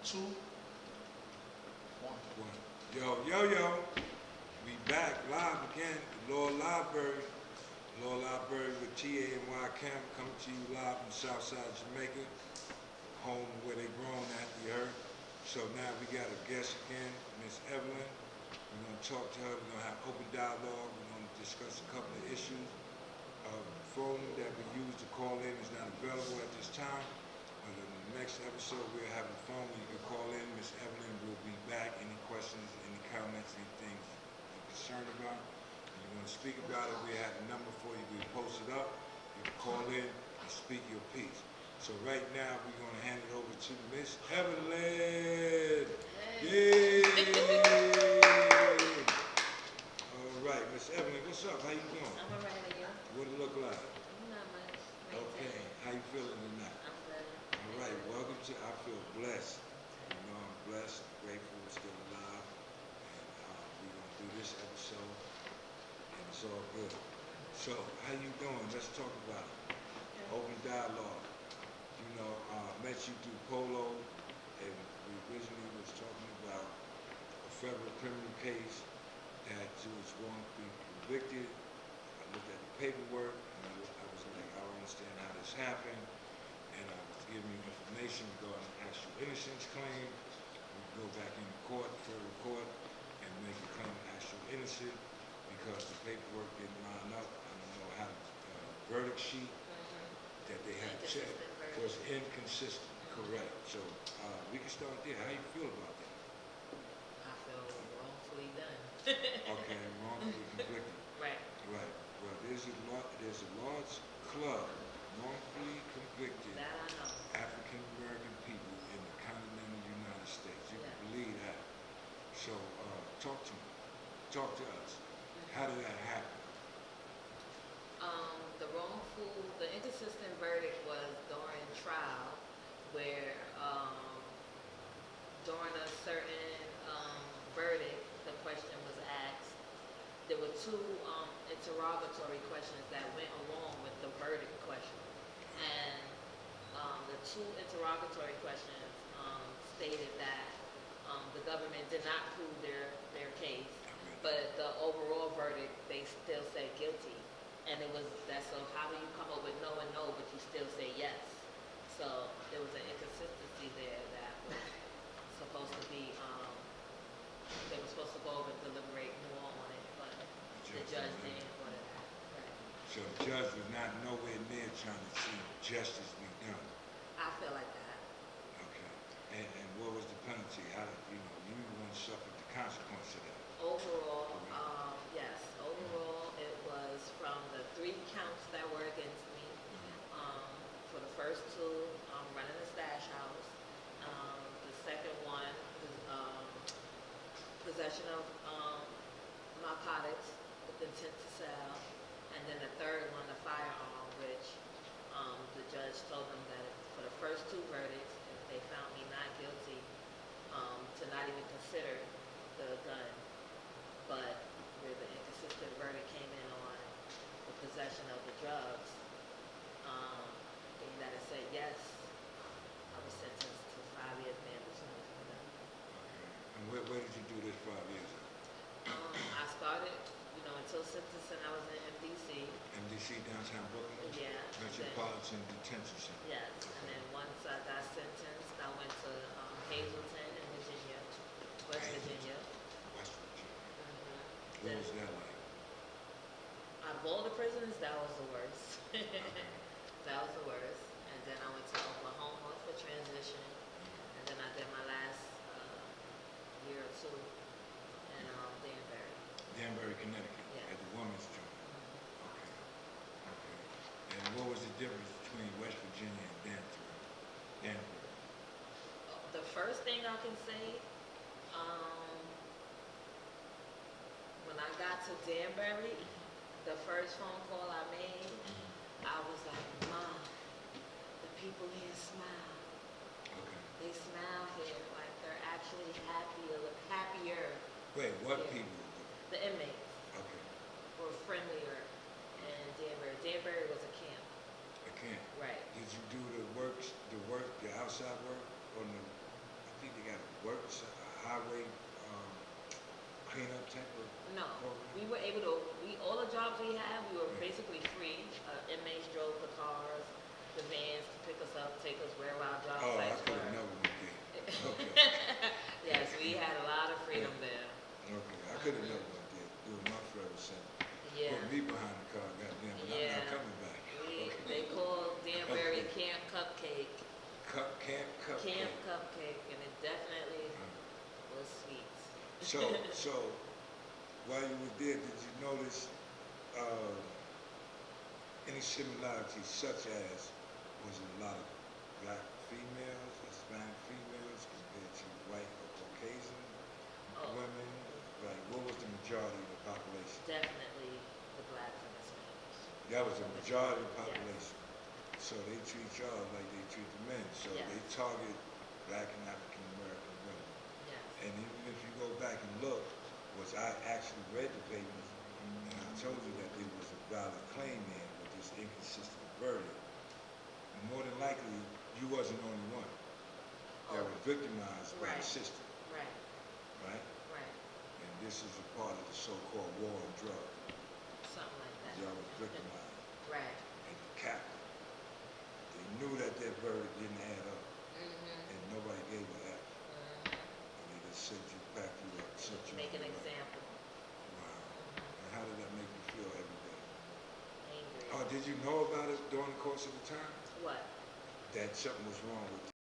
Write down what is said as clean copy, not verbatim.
Two, one. Yo. We back live again at Law Library. Law Library with TA and Y Camp coming to you live from Southside Jamaica, home where they grown at, you heard. So now we got a guest again, Miss Evelyn. We're going to talk to her. We're going to have open dialogue. We're going to discuss a couple of issues. The phone that we use to call in is not available at this time. But in the next episode, we'll have a phone where you can call in. Miss Evelyn will be back. Any questions, any comments, anything you're concerned about, and you want to speak about it, we have a number for you. We post it up. You can call in and speak your piece. So right now, we're going to hand it over to Miss Evelyn. Yay! All right, Miss Evelyn, what's up? How you doing? I'm all right, are you? What it look like? Not much. Okay, how you feeling tonight? I'm good. All right, welcome to I Feel Blessed. You know, I'm blessed, grateful, still alive. And we're going to do this episode, and it's all good. So, how you doing? Let's talk about it. Open dialogue. You know, met you through Polo, and we originally was talking about a federal criminal case that you was wrongfully convicted. I looked at the paperwork, and I was like, I don't understand how this happened. And I was giving you information regarding actual innocence claim. We go back into court, federal court, and make a claim of actual innocence because the paperwork didn't line up. I don't know how the verdict sheet that they had checked was inconsistent. Correct. So we can start there. How you feel about that? I feel wrongfully done. Okay, wrongfully convicted. Right. Right. Well, there's a large club wrongfully convicted That I know. African American people in the continental United States. You can Yeah. believe that. So talk to me. Talk to us. How did that happen? The inconsistent verdict was during trial where during a certain verdict, the question was asked. There were two interrogatory questions that went along with the verdict question. And the two interrogatory questions stated that the government did not prove their case, but the overall verdict, they still said guilty. And it was that, so how do you come up with no and no, but you still say yes? So there was an inconsistency there that was supposed to be, they were supposed to go over and deliberate more on it, but the judge didn't want it. Right. So the judge was not nowhere near trying to see justice be done. I feel like that. Okay. And what was the penalty? How did you the one suffered the consequence of that? Overall, yes. Overall, it was from the 3 counts that were against me. For the first 2, running a stash house. The second one, possession of narcotics with intent to sell. And then the third one, the firearm, which the judge told them that for the first 2 verdicts, if they found me not guilty, to not even consider the gun. But where the inconsistent verdict came in on the possession of the drugs, being that it said yes, I was sentenced to 5 years mandatory for that. Okay. And where did you do this 5 years ago? I started, until sentencing, I was in MDC. MDC, downtown Brooklyn? Yeah. Metropolitan Detention Center. Yes. And then once I got sentenced, I went to Hazleton in Virginia, West Virginia. West Virginia. Mm-hmm. What was that like? Out of all the prisons, that was the worst. That was the worst. And then I went to Oklahoma for transition. And then I did my last year or 2 in Danbury. Danbury, Connecticut, Yeah. at the women's joint. Okay. Okay. And what was the difference between West Virginia and Danbury? The first thing I can say, when I got to Danbury, the first phone call I made, I was like, Mom, the people here smile. Okay. They smile here, like they're actually happier. Wait, what Yeah. people? The inmates Okay. were friendlier in Danbury. Danbury was a camp. I can't. Right. Did you do the outside work on the? I think think they got a highway cleanup type of No, program? we were able to, all the jobs we had, we were basically free. Inmates drove the cars, the vans to pick us up, take us where our job Oh, I sites could were. have never went there. Okay. Yes, we had a lot of freedom there. Okay, I could have never went there. It was my forever center. Yeah. Put me behind the car, goddamn, but I'm Yeah. not coming back. They called Danbury Okay. Camp Cupcake. Camp Cupcake. Camp Cupcake, and it definitely Uh, was sweet. So while you were there, did you notice any similarities, such as was it a lot of black females, Hispanic females compared to white or Caucasian Oh, women? Like, what was the majority of the population? definitely the blacks and the Spanish. That was the majority of the Yes. population. So they treat y'all like they treat the men. So Yes. they target black and African American women. Yes. And even if you go back and look, which I actually read the papers, and I told you that there was a valid claim there with this inconsistent verdict, more than likely, you wasn't the only one that Oh. was victimized by Right. the system, Right, right? right. And this is a part of the so-called war on drugs. Something like that. Y'all was victimized Right. and captive. They knew that their verdict didn't add up, Mm-hmm. and nobody gave a F. And they just sent you, back you up, sent you Make on an your way. example. Wow. And how did that make you feel every day? Angry. Oh, did you know about it during the course of the time? What? That something was wrong with